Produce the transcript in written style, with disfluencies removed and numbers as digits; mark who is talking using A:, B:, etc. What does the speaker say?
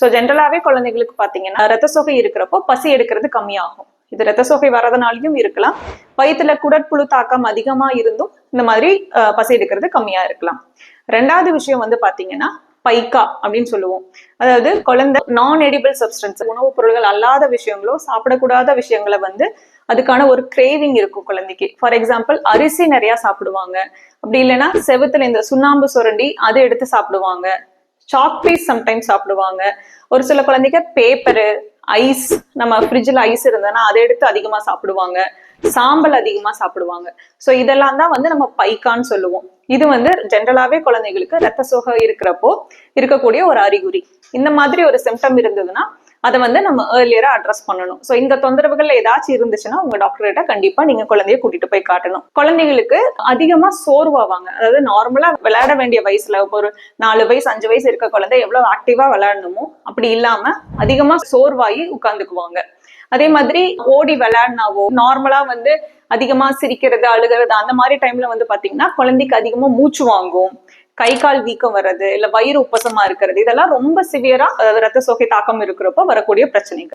A: So ஜென்ரலாவே குழந்தைகளுக்கு பாத்தீங்கன்னா ரத்த சோகை இருக்கிறப்போ பசி எடுக்கிறது கம்மியாகும். இது ரத்த சோகை வரதுனாலையும் இருக்கலாம், வயிற்றுல குடற்புழு தாக்கம் அதிகமா இருந்தும் இந்த மாதிரி பசி எடுக்கிறது கம்மியா இருக்கலாம். ரெண்டாவது விஷயம் வந்து பாத்தீங்கன்னா பைக்கா அப்படின்னு சொல்லுவோம். அதாவது குழந்தை நான் எடிபிள் சப்ஸ்டன்ஸ், உணவுப் பொருள்கள் அல்லாத விஷயங்களோ சாப்பிடக்கூடாத விஷயங்களை வந்து அதுக்கான ஒரு கிரேவிங் இருக்கும் குழந்தைக்கு. ஃபார் எக்ஸாம்பிள் அரிசி நிறைய சாப்பிடுவாங்க, அப்படி இல்லைன்னா செவத்துல இந்த சுண்ணாம்பு சுரண்டி அதை எடுத்து சாப்பிடுவாங்க, சாக் பீஸ் சம்டைம்ஸ் சாப்பிடுவாங்க. ஒரு சில குழந்தைங்க பேப்பரு, ஐஸ், நம்ம ஃப்ரிட்ஜில் ஐஸ் இருந்ததுன்னா அதை எடுத்து அதிகமா சாப்பிடுவாங்க, சாம்பல் அதிகமா சாப்பிடுவாங்க. ஸோ இதெல்லாம் தான் வந்து நம்ம பைக்கான்னு சொல்லுவோம். இது வந்து ஜென்ரலாவே குழந்தைகளுக்கு ரத்த சோகை இருக்கிறப்போ இருக்கக்கூடிய ஒரு அறிகுறி. இந்த மாதிரி ஒரு சிம்டம் இருந்ததுன்னா அதை வந்து நம்ம ஏர்லியரா அட்ரஸ் பண்ணணும். ஸோ இந்த தொந்தரவுகள் ஏதாச்சும் இருந்துச்சுன்னா உங்க டாக்டர் கிட்ட கண்டிப்பா நீங்க குழந்தைய கூட்டிட்டு போய் காட்டணும். குழந்தைகளுக்கு அதிகமா சோர்வாவாங்க. அதாவது நார்மலா விளையாட வேண்டிய வயசுல ஒரு 4 வயசு 5 வயசு இருக்க குழந்தை எவ்வளவு ஆக்டிவா விளையாடணுமோ அப்படி இல்லாம அதிகமா சோர்வாகி உட்கார்ந்துக்குவாங்க. அதே மாதிரி ஓடி விளையாடினாவோ, நார்மலா வந்து அதிகமா சிரிக்கிறது அழுகிறது அந்த மாதிரி டைம்ல வந்து பாத்தீங்கன்னா குழந்தைக்கு அதிகமா மூச்சு வாங்கும், கை கால் வீக்கம் வர்றது, இல்ல வயிறு உப்பசமா இருக்கிறது, இதெல்லாம் ரொம்ப சிவியரா ரத்த சோகை தாக்கம் இருக்கிறப்போ வரக்கூடிய பிரச்சனைகள்.